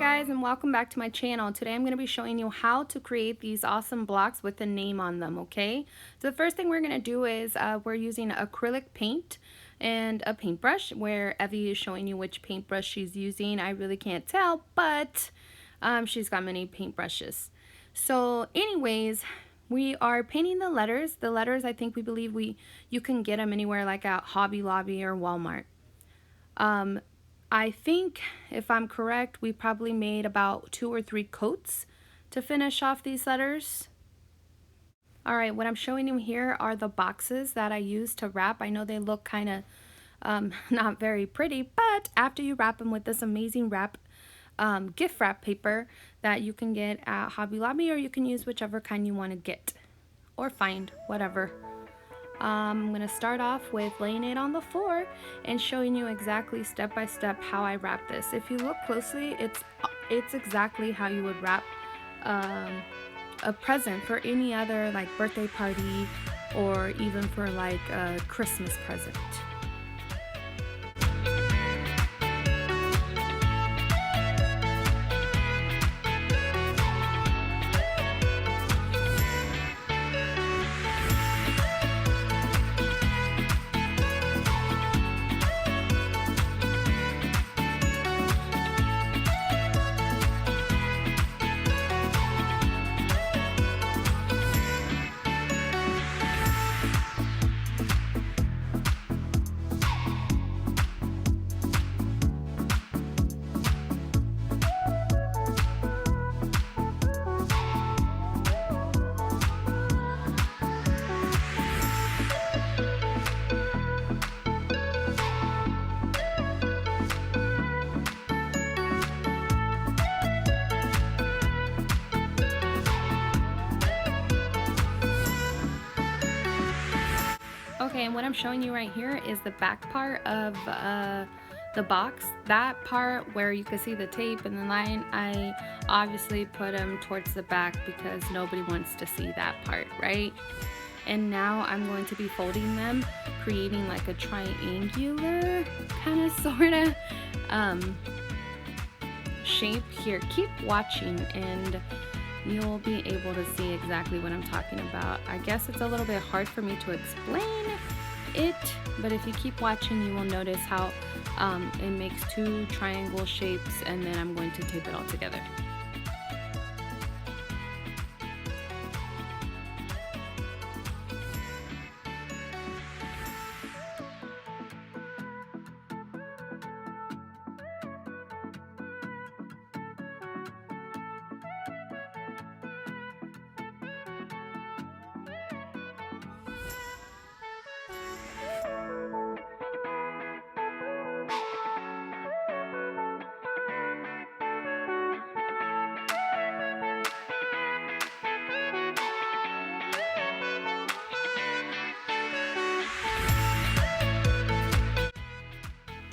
guys, and welcome back to my channel. Today I'm going to be showing you how to create these awesome blocks with a name on them, okay? So the first thing we're going to do is we're using acrylic paint and a paintbrush, where Evie is showing you which paintbrush she's using. I really can't tell, but she's got many paintbrushes. So anyways, we are painting the letters. The letters, I think we believe you can get them anywhere like at Hobby Lobby or Walmart. I think, if I'm correct, we probably made about 2 or 3 coats to finish off these letters. Alright, what I'm showing you here are the boxes that I used to wrap. I know they look kind of not very pretty, but after you wrap them with this amazing gift wrap paper that you can get at Hobby Lobby, or you can use whichever kind you want to get or find, whatever. I'm going to start off with laying it on the floor and showing you exactly step by step how I wrap this. If you look closely, it's exactly how you would wrap a present for any other like birthday party, or even for like a Christmas present. Okay, and what I'm showing you right here is the back part of the box. That part where you can see the tape and the line, I obviously put them towards the back because nobody wants to see that part, right? And now I'm going to be folding them, creating like a triangular kind of sort of shape here. Keep watching and you'll be able to see exactly what I'm talking about. I guess it's a little bit hard for me to explain it, but if you keep watching, you will notice how it makes 2 triangle shapes, and then I'm going to tape it all together.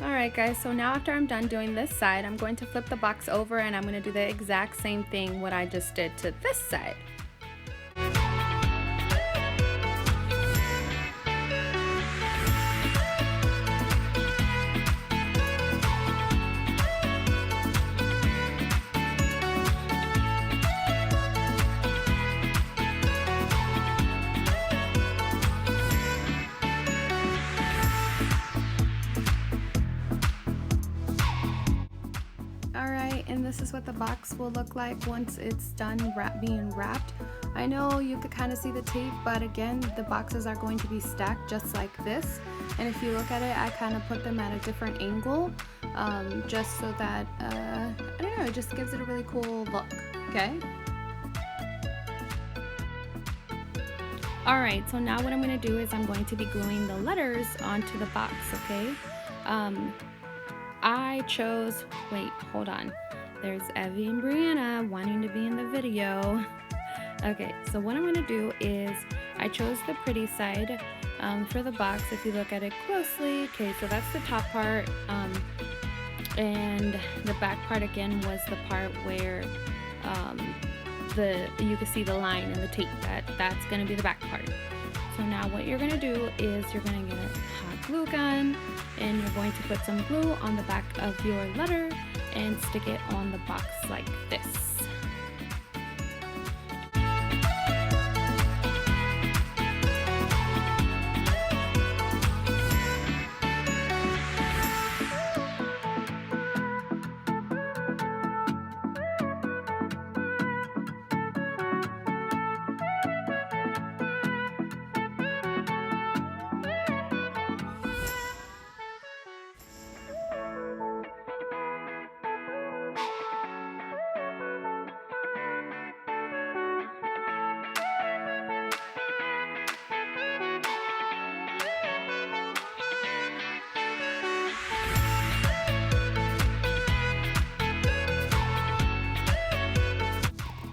Alright guys, so now after I'm done doing this side, I'm going to flip the box over and I'm going to do the exact same thing what I just did to this side. And this is what the box will look like once it's done being wrapped. I know you could kind of see the tape, but again, the boxes are going to be stacked just like this. And if you look at it, I kind of put them at a different angle, just so that, I don't know, it just gives it a really cool look, okay? Alright, so now what I'm going to do is I'm going to be gluing the letters onto the box, okay? I chose, wait, hold on. There's Evie and Brianna wanting to be in the video. Okay, so what I'm going to do is I chose the pretty side for the box. If you look at it closely, okay, so that's the top part, and the back part again was the part where you can see the line and the tape. That's going to be the back part. So now what you're going to do is you're going to get a hot glue gun and you're going to put some glue on the back of your letter, and stick it on the box like this.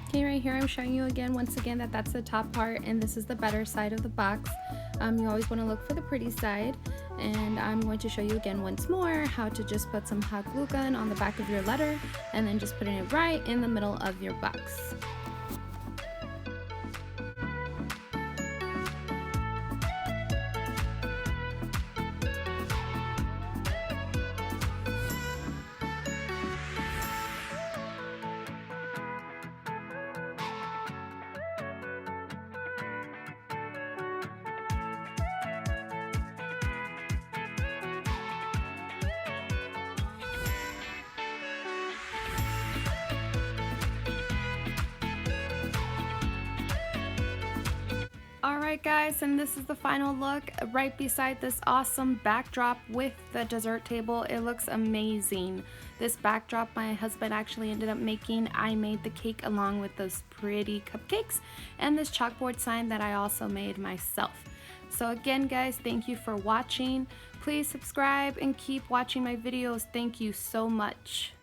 Okay, right here I'm showing you again, once again, that that's the top part and this is the better side of the box. You always want to look for the pretty side, and I'm going to show you again once more how to just put some hot glue gun on the back of your letter and then just putting it right in the middle of your box. Alright guys, and this is the final look right beside this awesome backdrop with the dessert table. It looks amazing. This backdrop my husband actually ended up making. I made the cake along with those pretty cupcakes and this chalkboard sign that I also made myself. So again guys, thank you for watching. Please subscribe and keep watching my videos. Thank you so much.